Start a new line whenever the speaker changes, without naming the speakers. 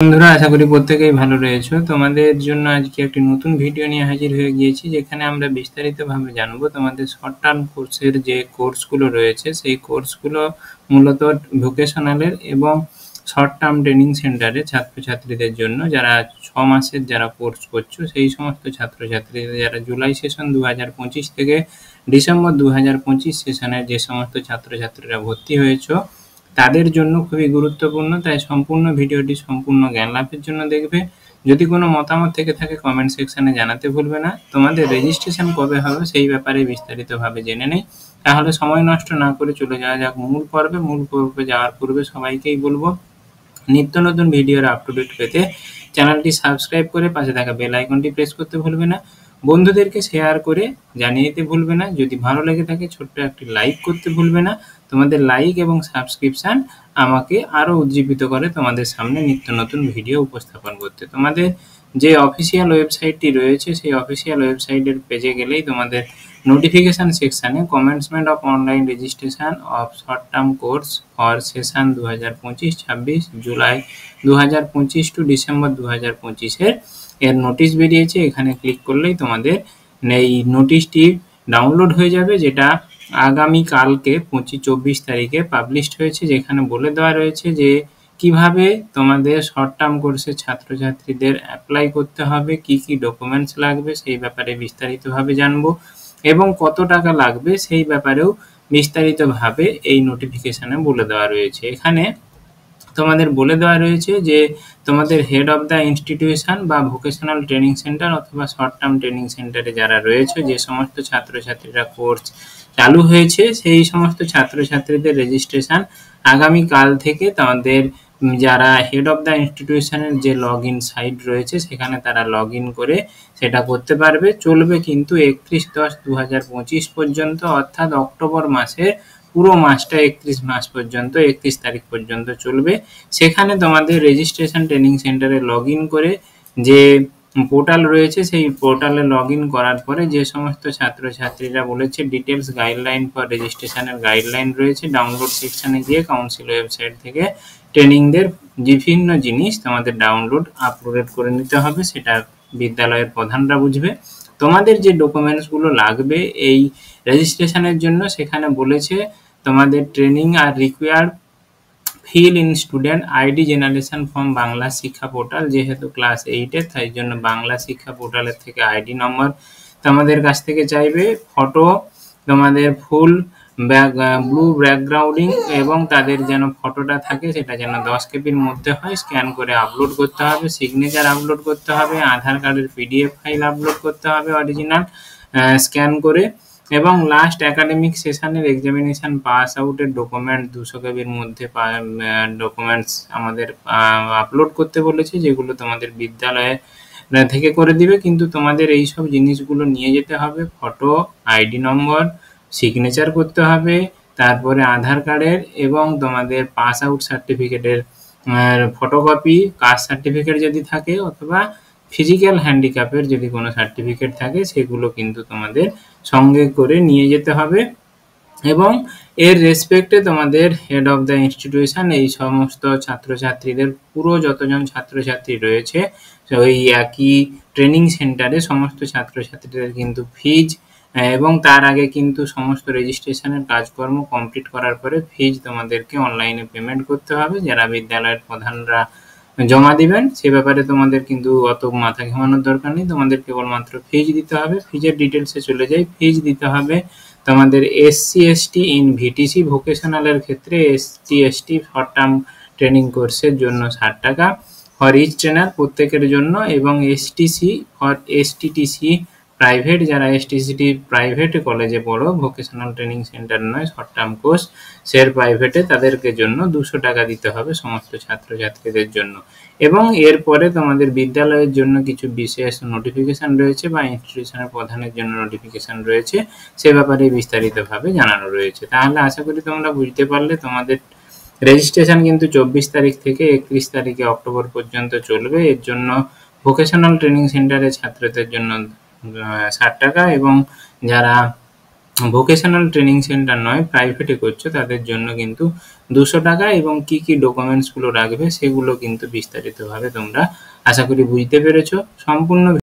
বন্ধুরা, আশা করি প্রত্যেকেই ভালো রয়েছো। তোমাদের জন্য আজকে একটি নতুন ভিডিও নিয়ে হাজির হয়ে গিয়েছি, যেখানে আমরা বিস্তারিতভাবে জানবো তোমাদের শর্ট টার্ম কোর্সের যে কোর্সগুলো রয়েছে সেই কোর্সগুলো মূলত ভোকেশনালের এবং শর্ট টার্ম ট্রেনিং সেন্টারে ছাত্রছাত্রীদের জন্য, যারা 6 মাসের যারা কোর্স করছো সেই সমস্ত ছাত্রছাত্রীদের, যারা জুলাই সেশন 2025 থেকে ডিসেম্বর 2025 সেশনের যে সমস্ত ছাত্রছাত্রীরা ভর্তি হয়েছো তাদের জন্য খুবই গুরুত্বপূর্ণ। তাই সম্পূর্ণ ভিডিওটি সম্পূর্ণ জ্ঞান লাভের জন্য দেখবে। যদি কোনো মতামত থেকে থাকে কমেন্ট সেকশনে জানাতে ভুলবে না। তোমাদের রেজিস্ট্রেশন কবে হবে সেই ব্যাপারে বিস্তারিতভাবে জেনে নেই। তাহলে সময় নষ্ট না করে চলে যাওয়া যাক মূল পর্বে। মূল পর্বে যাওয়ার পূর্বে সবাইকেই বলবো, নিত্য নতুন ভিডিওর আপ টু ডেট পেতে চ্যানেলটি সাবস্ক্রাইব করে পাশে থাকা বেল আইকনটি প্রেস করতে ভুলবে না। বন্ধুদেরকে শেয়ার করে জানিয়ে দিতে ভুলবে না। যদি ভালো লেগে থাকে ছোট্ট একটি লাইক করতে ভুলবে না। তোমাদের লাইক এবং সাবস্ক্রিপশন আমাকে আরও উজ্জীবিত করে তোমাদের সামনে নিত্য নতুন ভিডিও উপস্থাপন করতে। তোমাদের যে অফিসিয়াল ওয়েবসাইটটি রয়েছে সেই অফিসিয়াল ওয়েবসাইটের পেজে গেলেই তোমাদের নোটিফিকেশন সেকশানে commencement of online registration of short term course for session 2025-26 July 2025 to December 2025 এর নোটিশ বেরিয়েছে। এখানে ক্লিক করলেই তোমাদের এই নোটিশটি ডাউনলোড হয়ে যাবে, যেটা আগামী কালকে 24 তারিখে পাবলিশড হয়েছে, যেখানে বলে দেওয়া রয়েছে যে কিভাবে তোমাদের শর্ট টার্ম কোর্সের ছাত্রছাত্রীদের অ্যাপ্লাই করতে হবে, কি কি ডকুমেন্টস লাগবে সেই ব্যাপারে বিস্তারিতভাবে জানবো, এবং কত টাকা লাগবে সেই ব্যাপারেও বিস্তারিতভাবে এই নোটিফিকেশনে বলে দেওয়া রয়েছে। এখানে তোমাদের বলে দেওয়া রয়েছে যে তোমাদের হেড অফ দ্য ইনস্টিটিউশন বা ভোকেশনাল ট্রেনিং সেন্টার অথবা শর্ট টার্ম ট্রেনিং সেন্টারে যারা রয়েছে, যে সমস্ত ছাত্রছাত্রীরা কোর্স চালু হয়েছে সেই সমস্ত ছাত্রছাত্রীদের রেজিস্ট্রেশন আগামীকাল থেকে তোমাদের যারা হেড অফ দ্য ইনস্টিটিউশনের যে লগ ইন সাইট রয়েছে সেখানে তারা লগ ইন করে সেটা করতে পারবে। চলবে কিন্তু 31/10/2025 পর্যন্ত, অর্থাৎ অক্টোবর মাসের পুরো মাসটা 31 মাস পর্যন্ত, 31 তারিখ পর্যন্ত চলবে। সেখানে তোমাদের রেজিস্ট্রেশন ট্রেনিং সেন্টারে লগ ইন করে যে পোর্টাল রয়েছে সেই পোর্টালে লগ ইন করার পরে যে সমস্ত ছাত্রছাত্রীরা বলেছে ডিটেলস গাইডলাইন ফর রেজিস্ট্রেশনের গাইডলাইন রয়েছে, ডাউনলোড সেকশানে গিয়ে কাউন্সিল ওয়েবসাইট থেকে ট্রেনিংদের বিভিন্ন জিনিস তোমাদের ডাউনলোড আপলোড করে নিতে হবে। সেটা বিদ্যালয়ের প্রধানরা বুঝবে। তোমাদের যে ডকুমেন্টসগুলো লাগবে এই রেজিস্ট্রেশনের জন্য, সেখানে বলেছে তোমাদের training R required fill in student ID generation from Bangla শিক্ষা পোর্টাল। যেহেতু ক্লাস 8-এর তাই জন্য বাংলা শিক্ষা পোর্টালের থেকে আইডি নম্বর তোমাদের কাছ থেকে চাইবে, ফটো তোমাদের ফুল ব্লু ব্যাকগ্রাউন্ডিং এবং তাদের যেন ফটোটা থাকে সেটা যেন 10 কেবির মধ্যে হয়, স্ক্যান করে আপলোড করতে হবে, সিগনেচার আপলোড করতে হবে, আধার কার্ডের পিডিএফ ফাইল আপলোড করতে হবে অরিজিনাল স্ক্যান করে, এবং লাস্ট একাডেমিক সেশনের এক্সামিনেশন পাস আউটের ডকুমেন্ট 200 কেবির মধ্যে ডকুমেন্টস আমাদের আপলোড করতে বলেছে, যেগুলো তোমাদের বিদ্যালয়ে থেকে করে দিবে। কিন্তু তোমাদের এই সব জিনিসগুলো নিয়ে যেতে হবে, ফটো, আইডি নম্বর, সিগনেচার করতে হবে, তারপরে আধার কার্ডের এবং তোমাদের পাস আউট সার্টিফিকেটের ফটোকপি, কাস্ট সার্টিফিকেট যদি থাকে অথবা ফিজিক্যাল হ্যান্ডিক্যাপের যদি কোনো সার্টিফিকেট থাকে সেগুলো কিন্তু তোমাদের সঙ্গে করে নিয়ে যেতে হবে। এবং এর রেসপেক্টে তোমাদের হেড অফ দ্য ইনস্টিটিউশন এই সমস্ত ছাত্রছাত্রীদের পুরো যতজন ছাত্রছাত্রী রয়েছে ওই একই ট্রেনিং সেন্টারে সমস্ত ছাত্রছাত্রীদের কিন্তু ফিজ এবং তার আগে কিন্তু সমস্ত রেজিস্ট্রেশনের কাজকর্ম কমপ্লিট করার পরে ফিজ তোমাদেরকে অনলাইনে পেমেন্ট করতে হবে, যারা বিদ্যালয়ের প্রধানরা জমা দিবেন। সে ব্যাপারে তোমাদের কিন্তু অত মাথা ঘামানোর দরকার নেই, তোমাদের কেবলমাত্র ফিজ দিতে হবে। ফিজের ডিটেলসে চলে যাই। ফিজ দিতে হবে তোমাদের SC/ST ইন ভিটিসি ভোকেশনালের ক্ষেত্রে, SC/ST শর্ট টার্ম ট্রেনিং কোর্সের জন্য 60 টাকা ফর ইচ ট্রেনার প্রত্যেকের জন্য, এবং STC ফর STTC প্রাইভেট, যারা STCT প্রাইভেট কলেজে পড়ো, ভোকেশনাল ট্রেনিং সেন্টার নয় শর্ট টার্ম কোর্স সের প্রাইভেটে, তাদেরকে জন্য 200 টাকা দিতে হবে সমস্ত ছাত্রছাত্রীদের জন্য। এবং এরপরে তোমাদের বিদ্যালয়ের জন্য কিছু বিশেষ নোটিফিকেশন রয়েছে বা ইনস্টিটিউশনের প্রধানের জন্য নোটিফিকেশন রয়েছে, সে ব্যাপারে বিস্তারিতভাবে জানানো রয়েছে। তাহলে আশা করি তোমরা বুঝতে পারলে। তোমাদের রেজিস্ট্রেশন কিন্তু 24 তারিখ থেকে 31 তারিখে অক্টোবর পর্যন্ত চলবে। এর জন্য ভোকেশনাল ট্রেনিং সেন্টারের ছাত্রদের জন্য 60 টাকা এবং যারা ভোকেশনাল ট্রেনিং সেন্টার নয়, প্রাইভেটে করছো তাদের জন্য কিন্তু 200 টাকা, এবং কি ডকুমেন্টস গুলো রাখবে সেগুলো কিন্তু বিস্তারিতভাবে তোমরা আশা করি বুঝতে পেরেছো। সম্পূর্ণ